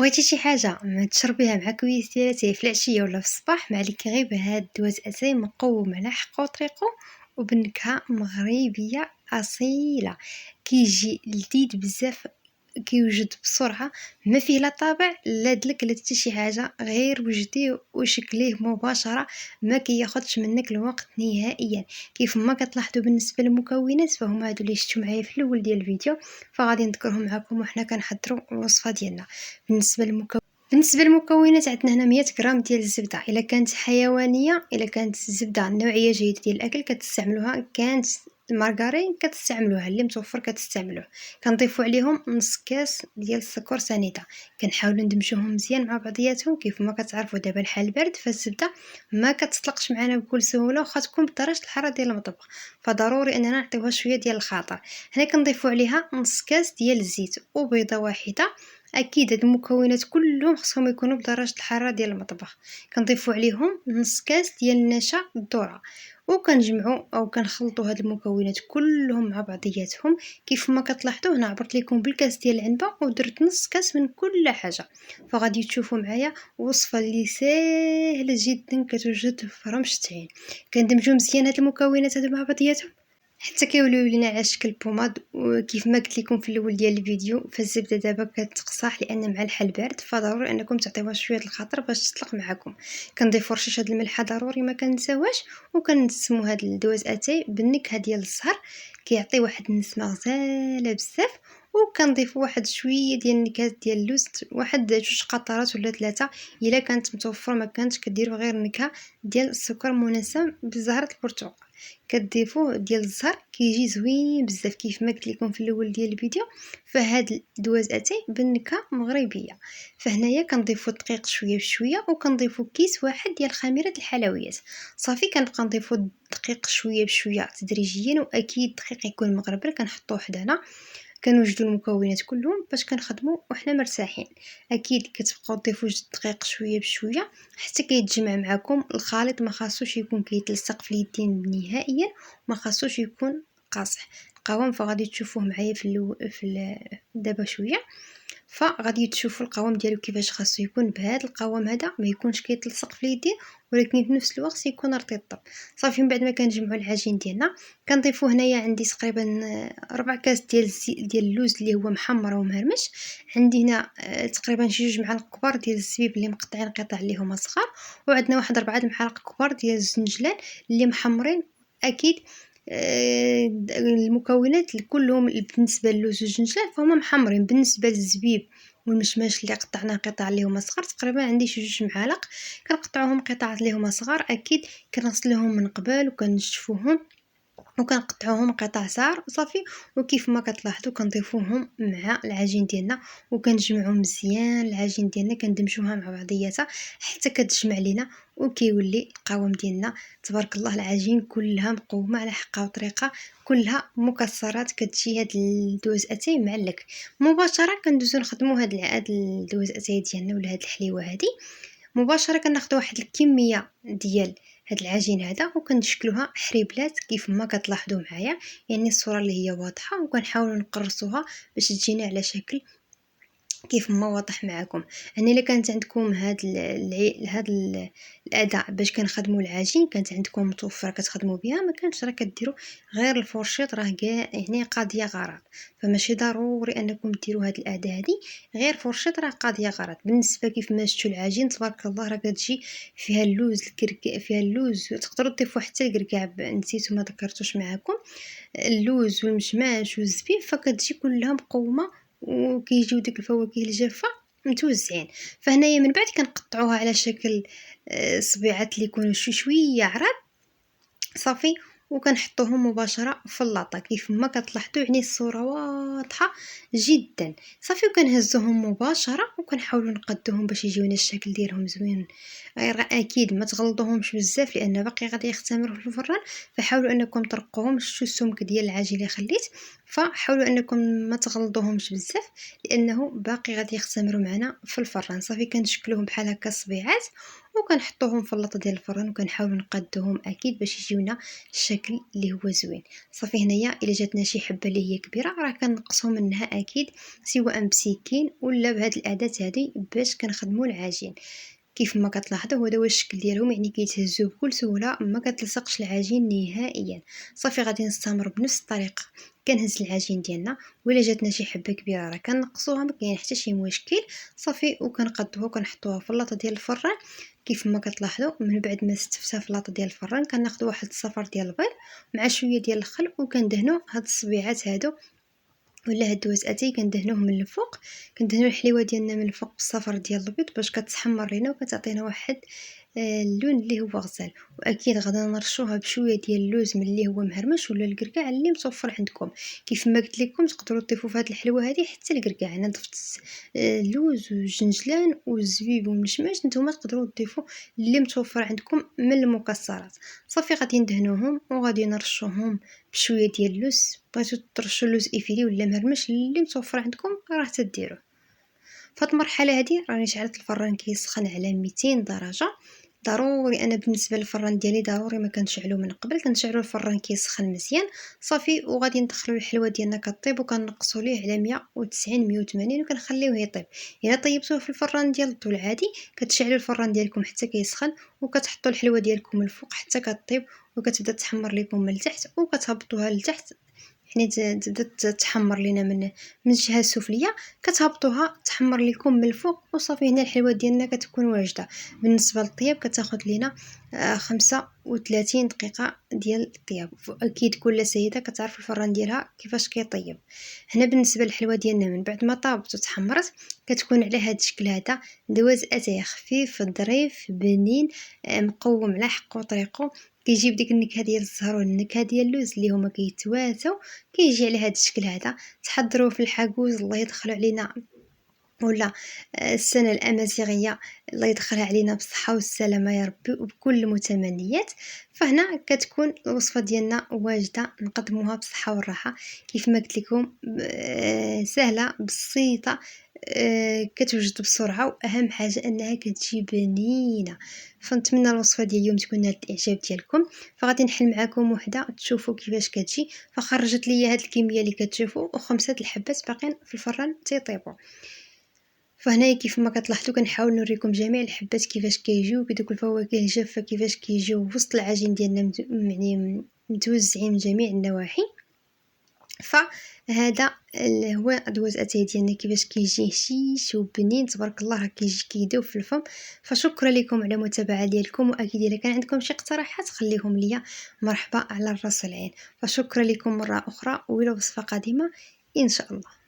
بغيتي شي حاجة ما تشربيها مع كويس ديال اتاي في العشية ولا في الصباح، ما عليك غير بهاد دوز اتاي مقوم على حقه وطريقه وبنكهة مغربية اصيلة. كيجي لذيذ بزاف، كيوجد بسرعة، ما فيه لا طابع لا دلك لا حتى شي حاجة، غير وجديه وشكليه مباشرة، ما كياخدش منك الوقت نهائيا. كيف ما كتلاحظوا بالنسبة للمكونات فهما هادو اللي شفتوا معايا في الاول ديال الفيديو، فغادي نذكرهم معكم وحنا كنحضروا الوصفة ديالنا. بالنسبه للمكونات عندنا هنا 100 غرام ديال الزبده، الا كانت حيوانيه، الا كانت الزبده نوعيه جيده ديال الاكل كتستعملوها، كانت المارغرين كتستعملوها، اللي متوفر كتستعملوه. كنضيفوا عليهم نص كاس ديال السكر سنيده، كنحاولوا ندمجوهم مزيان مع بعضياتهم. كيف ما كتعرفوا دابا الحال البارد فالزبده ما كتطلقش معنا بكل سهوله، وخا تكون بدرجه الحراره ديال المطبخ، فضروري اننا نعطيوها شويه ديال الخاطر. هنا كنضيفوا عليها نص كاس ديال الزيت وبيضه واحده. اكيد هاد المكونات كلهم خصهم يكونوا بدرجه الحراره ديال المطبخ. كنضيفوا عليهم نص كاس ديال النشا الذره، وكنجمعوا او كنخلطوا هاد المكونات كلهم مع بعضياتهم. كيف ما كتلاحظوا هنا عبرت لكم بالكاس ديال العنبه ودرت نص كاس من كل حاجه، فغادي تشوفوا معايا وصفه اللي ساهله جدا كتوجد في رمش عين. كندمجوا مزيان هاد المكونات هادو مع بعضياتهم حتى كيوليو لينا على شكل بوماد. وكيف ما قلت لكم في الاول ديال الفيديو، فالزبده دابا كتقصح لان مع الحال بارد فضروري انكم تعطيوها شويه الخاطر باش تطلق معكم. كنضيفوا رشاش هاد الملحه ضروري ما كنساوهاش، وكنسمو هاد الدواز اتاي بالنكهه ديال الزهر، كيعطي واحد النسمه غزاله بزاف. وكنضيفوا واحد شويه ديال النكهات ديال اللوز، واحد 2 قطرات ولا 3 الا كانت متوفره، ما كانتش كديروا غير النكهه ديال السكر مناسب بزهره البرتقال. كتضيفوه ديال الزهر كيجي زوين بزاف. كيف ما قلت لكم في الاول ديال الفيديو، فهاد الدواز اتاي بالنكهه مغربيه. فهنايا كنضيفوا الدقيق شويه بشويه، وكنضيفوا كيس واحد ديال خميره الحلويات. صافي كنبقى نضيفوا الدقيق شويه بشويه تدريجيا، واكيد الدقيق يكون مغربل كنحطوه حدانا. كنوجدوا المكونات كلهم باش كنخدموا وحنا مرتاحين. اكيد كتبقاو تضيفوا الدقيق شويه بشويه حتى كيتجمع معكم الخليط. ما خاصوش يكون كيتلصق في اليدين نهائيا، ما خاصوش يكون قاصح القوام. فغادي تشوفوه معايا دابا شويه، فغادي تشوفوا القوام ديالو كيفاش خاصو يكون. بهذا القوام هذا ما يكونش كيتلصق في اليدين، ولكن في نفس الوقت يكون رطيب. صافي من بعد ما كنجمعوا العجين ديالنا كنضيفوا هنايا عندي تقريبا 4 كاس ديال اللوز اللي هو محمر ومهرمش. عندي هنا تقريبا شي 2 معالق كبار ديال الزبيب اللي مقطعين قطع اللي هما صغار، وعندنا واحد 4 معالق كبار ديال الزنجلان اللي محمرين. اكيد المكونات كلهم بالنسبه للوز والجنجلان فهما محمرين. بالنسبه للزبيب والمشماش اللي قطعناه قطع اللي هما صغار، تقريبا عندي شي 2 معالق كنقطعوهم قطعات اللي هما صغار. اكيد كنغسلوهم من قبل وكنشفوهم وكنقطعوهم قطع صغار صافي. وكيف ما كتلاحظوا كنضيفوهم مع العجين ديالنا وكنجمعوا مزيان العجين ديالنا، كندمجوها مع بعضياتها حتى كتجمع لينا وكيولي القوام ديالنا تبارك الله. العجين كلها مقومه على حقها وطريقه، كلها مكسرات. كتجي هاد الدوز اتاي معلك مباشره. كندوزو نخدموا هاد الدوز اتاي ديالنا ولا هاد الحليوه هادي مباشره. كناخذ واحد الكميه ديال هاد العجين هذا وكنشكلوها حريبلات كيف ما كتلاحظوا معايا، يعني الصوره اللي هي واضحه، وكنحاولوا نقرصوها باش تجينا على شكل كيف ما واضح معكم. يعني الا كانت عندكم الاداء باش كنخدموا العجين كانت عندكم متوفره كتخدموا بها، ما كانش راه كديروا غير الفورشيط، راه كاع يعني قاضيه غرض. فماشي ضروري انكم ديروا هاد الاداة هادي، غير فورشيط راه قاضيه غرض. بالنسبه كيف ما شفتوا العجين تبارك الله راه كتجي فيها اللوز فيها اللوز. تقدروا تضيفوا حتى الكركاع، نسيت وما ذكرتوش معكم اللوز والمشماش والزبيب، فكتجي كلها مقومه وكيجيو ديك الفواكه الجافه متوزعين. فهنايا من بعد كنقطعوها على شكل صبيعات اللي يكونوا شويه عرض صافي، وكنحطوهم مباشره في اللاطه. كيف ما كتلاحظوا يعني الصوره واضحه جدا صافي. وكنهزوهم مباشره وكنحاولوا نقدوهم باش يجيونا الشكل ديالهم زوين. غير اكيد ما تغلطوهمش بزاف لان باقي غادي يختمروا في الفران، فحاولوا انكم ترقوهم. شفتوا السمك ديال العجين اللي خليت، فحاولوا انكم ما تغلطوهمش بزاف لانه باقي غادي يختمروا معنا في الفران. صافي كنشكلوهم بحال هكا صبيعات وكنحطوهم في اللاطه ديال الفران وكنحاولوا نقادوهم اكيد باش يجيونا الشكل اللي هو زوين. صافي هنايا الا جاتنا شي حبه اللي هي كبيره راه كنقصوا منها اكيد سواء بسكين ولا بهاد الاداه هذه باش كنخدموا العجين. كيف ما كتلاحظوا هذا هو الشكل ديالهم، يعني كيتهزوا بكل سهوله ما كتلصقش العجين نهائيا. صافي غادي نستمر بنفس الطريقه، كنهز العجين ديالنا ولا جاتنا شي حبه كبيره راه كنقصوها ما كاين حتى شي مشكل. صافي وكنقادوها وكنحطوها في اللاطه ديال الفران. كيف ما كتلاحظوا من بعد ما استفتها في اللاطه ديال الفران كناخذ واحد الصفر ديال البيض مع شويه ديال الخل وكندهنوا هاد الصبيعات هادو ولا هاد الوساتي كندهنوهم من الفوق. كندهنوا الحليوه ديالنا من الفوق بالصفر ديال البيض باش كتحمر لينا وكتعطينا واحد اللون اللي هو غزال. واكيد غادا نرشوها بشويه ديال اللوز من اللي هو مهرمش ولا الكركاع اللي متوفر عندكم. كيف ما قلت لكم تقدروا تضيفوا في هذه الحلوه هذه حتى الكركاع. انا ضفت اللوز والجنجلان والزبيب والمشماش، نتوما تقدروا تضيفوا اللي متوفر عندكم من المكسرات. صافي غادي ندهنوهم وغادي نرشوهم بشويه ديال اللوز. بغيتو ترشوا اللوز افيلي ولا مهرمش اللي متوفر عندكم راه تديروه. فهاد المرحله هذه راني شعلت الفران كيسخن على 200 درجه. ضروري انا بالنسبه للفران ديالي ضروري ما كنشعلو من قبل، كنشعلو الفران كيسخن مزيان. صافي وغادي ندخلو الحلوه ديالنا كطيب وكنقصو ليه على 190 180 وكنخليوه يطيب. الا طيبتوه في الفران ديال الضو العادي كتشعلوا الفران ديالكم حتى كيسخن وكتحطوا الحلوه ديالكم الفوق حتى كطيب وكتبدا تحمر لكم من التحت وكتهبطوها لتحت. يعني تبدا تحمر لينا من الجهه السفليه كتهبطوها تحمر لكم من الفوق وصافي. هنا الحلوه ديالنا كتكون واجده. بالنسبه للطياب كتاخذ لينا 35 دقيقه ديال الطياب. اكيد كل سيده كتعرف الفران ديالها كيفاش كيطيب. هنا بالنسبه للحلوه ديالنا من بعد ما طابت وتحمرت كتكون على هذا الشكل هذا. دواز اتاي خفيف ظريف بنين مقوم على حقو طريقو. كيجيب ديك النكهه ديال الزهر والنكهه ديال اللوز اللي هما كيتواتوا. كيجي على هذا الشكل هذا. تحضروه في الحاكوز الله يدخلوا علينا ولا السنه الامازيغيه الله يدخلها علينا بالصحه والسلامه يا ربي وبكل المتمنيات. فهنا كتكون الوصفه ديالنا واجده نقدموها بالصحه والراحه. كيف ما قلت لكم سهله بسيطه كتوجد بسرعه واهم حاجه انها كتجي بنينه. فنتمنى الوصفه ديال اليوم تكون نالت الاعجاب ديالكم. فغادي نحل معكم وحده تشوفوا كيفاش كتجي. فخرجت لي هاد الكميه اللي كتشوفوا وخمسه الحبات باقيين في الفران تيطيبوا. فهنا كيف ما كتلاحظوا كنحاول نوريكم جميع الحبات كيفاش كيجيو بدوك الفواكه الجافه كيفاش كيجيو وسط العجين ديالنا يعني متوزعين من جميع النواحي. فهذا هو دوز اتاي ديالنا كيفاش كيجي هشيش وبنين تبارك الله راه كيجي كيدوب في الفم. فشكرا لكم على المتابعه ديالكم واكيد الا كان عندكم شي اقتراحات خليهم ليا مرحبا على الراس والعين. فشكرا لكم مره اخرى والى وصفه قادمه ان شاء الله.